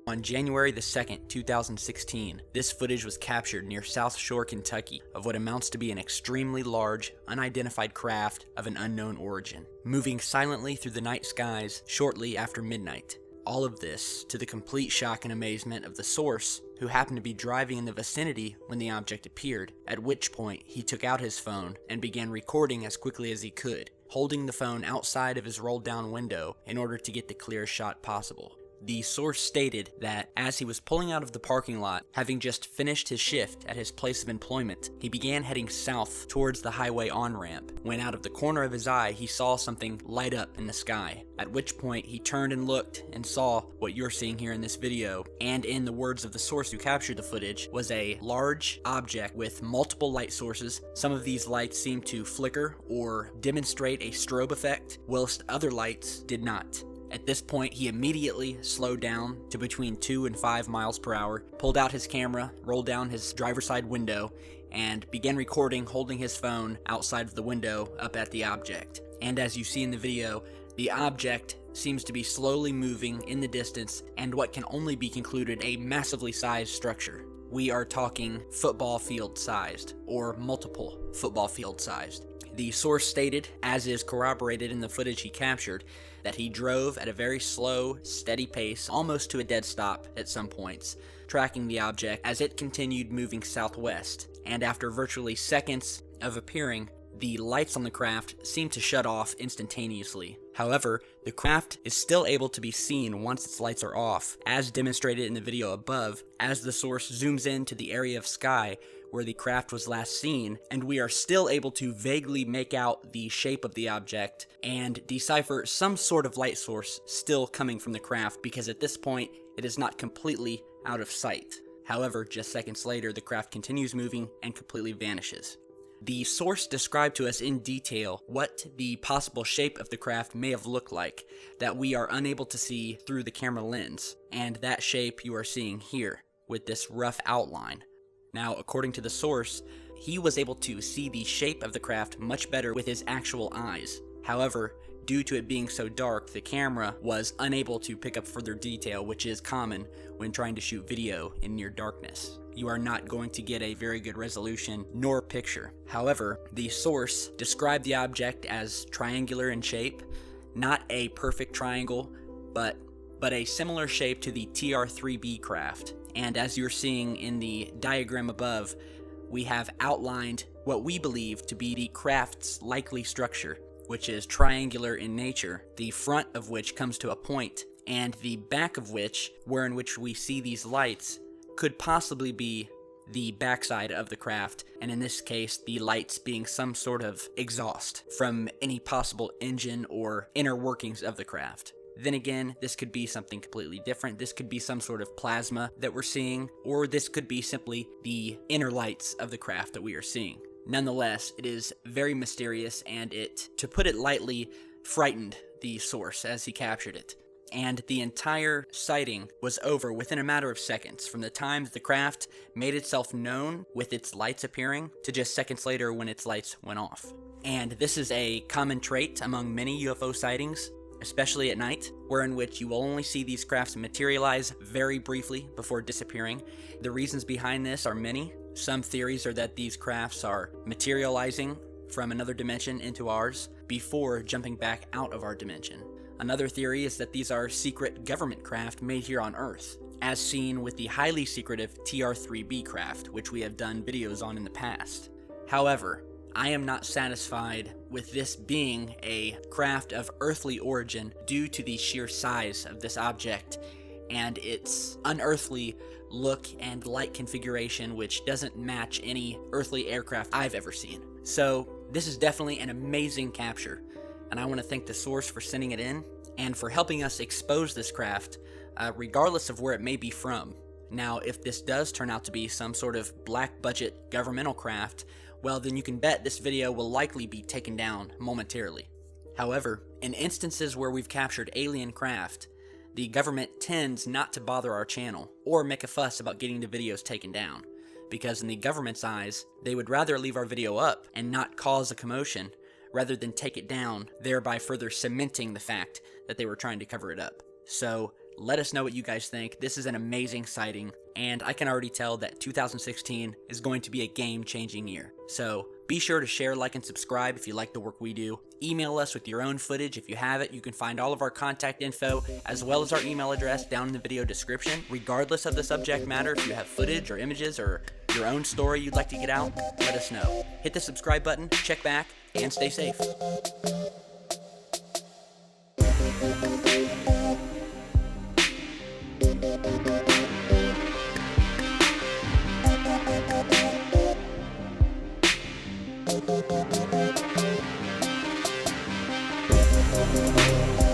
On January the 2nd, 2016, this footage was captured near South Shore, Kentucky, of what amounts to be an extremely large, unidentified craft of an unknown origin, moving silently through the night skies shortly after midnight. All of this to the complete shock and amazement of the source, who happened to be driving in the vicinity when the object appeared, at which point he took out his phone and began recording as quickly as he could, holding the phone outside of his rolled down window in order to get the clearest shot possible. The source stated that as he was pulling out of the parking lot, having just finished his shift at his place of employment, he began heading south towards the highway on-ramp, when out of the corner of his eye he saw something light up in the sky, at which point he turned and looked and saw what you're seeing here in this video, and in the words of the source who captured the footage, was a large object with multiple light sources. Some of these lights seemed to flicker or demonstrate a strobe effect, whilst other lights did not. At this point, he immediately slowed down to between 2 and 5 miles per hour, pulled out his camera, rolled down his driver's side window, and began recording holding his phone outside of the window up at the object. And as you see in the video, the object seems to be slowly moving in the distance and what can only be concluded a massively sized structure. We are talking football field sized, or multiple football field sized. The source stated, as is corroborated in the footage he captured, that he drove at a very slow, steady pace, almost to a dead stop at some points, tracking the object as it continued moving southwest, and after virtually seconds of appearing, the lights on the craft seemed to shut off instantaneously. However, the craft is still able to be seen once its lights are off, as demonstrated in the video above, as the source zooms into the area of sky where the craft was last seen, and we are still able to vaguely make out the shape of the object and decipher some sort of light source still coming from the craft, because at this point it is not completely out of sight. However, just seconds later, the craft continues moving and completely vanishes. The source described to us in detail what the possible shape of the craft may have looked like that we are unable to see through the camera lens, and that shape you are seeing here with this rough outline. Now, according to the source, he was able to see the shape of the craft much better with his actual eyes. However, due to it being so dark, the camera was unable to pick up further detail, which is common when trying to shoot video in near darkness. You are not going to get a very good resolution nor picture. However, the source described the object as triangular in shape, not a perfect triangle, but a similar shape to the TR-3B craft. And as you're seeing in the diagram above, we have outlined what we believe to be the craft's likely structure, which is triangular in nature, the front of which comes to a point, and the back of which, where in which we see these lights, could possibly be the backside of the craft, and in this case, the lights being some sort of exhaust from any possible engine or inner workings of the craft. Then again, this could be something completely different. This could be some sort of plasma that we're seeing, or this could be simply the inner lights of the craft that we are seeing. Nonetheless, it is very mysterious, and it, to put it lightly, frightened the source as he captured it. And the entire sighting was over within a matter of seconds, from the time that the craft made itself known with its lights appearing to just seconds later when its lights went off. And this is a common trait among many UFO sightings, especially at night, wherein which you will only see these crafts materialize very briefly before disappearing. The reasons behind this are many. Some theories are that these crafts are materializing from another dimension into ours before jumping back out of our dimension. Another theory is that these are secret government craft made here on Earth, as seen with the highly secretive TR-3B craft, which we have done videos on in the past. However, I am not satisfied with this being a craft of earthly origin due to the sheer size of this object and its unearthly look and light configuration, which doesn't match any earthly aircraft I've ever seen. So this is definitely an amazing capture, and I want to thank the source for sending it in and for helping us expose this craft, regardless of where it may be from. Now, if this does turn out to be some sort of black budget governmental craft, well, then you can bet this video will likely be taken down momentarily. However, in instances where we've captured alien craft, the government tends not to bother our channel or make a fuss about getting the videos taken down, because in the government's eyes, they would rather leave our video up and not cause a commotion rather than take it down, thereby further cementing the fact that they were trying to cover it up. So, Let us know what you guys think. This is an amazing sighting, and I can already tell that 2016 is going to be a game-changing year. So be sure to share, like, and subscribe if you like the work we do. Email us with your own footage if you have it. You can find all of our contact info as well as our email address down in the video description. Regardless of the subject matter, if you have footage or images or your own story you'd like to get out, let us know. Hit the subscribe button, check back, and stay safe. We'll be right back.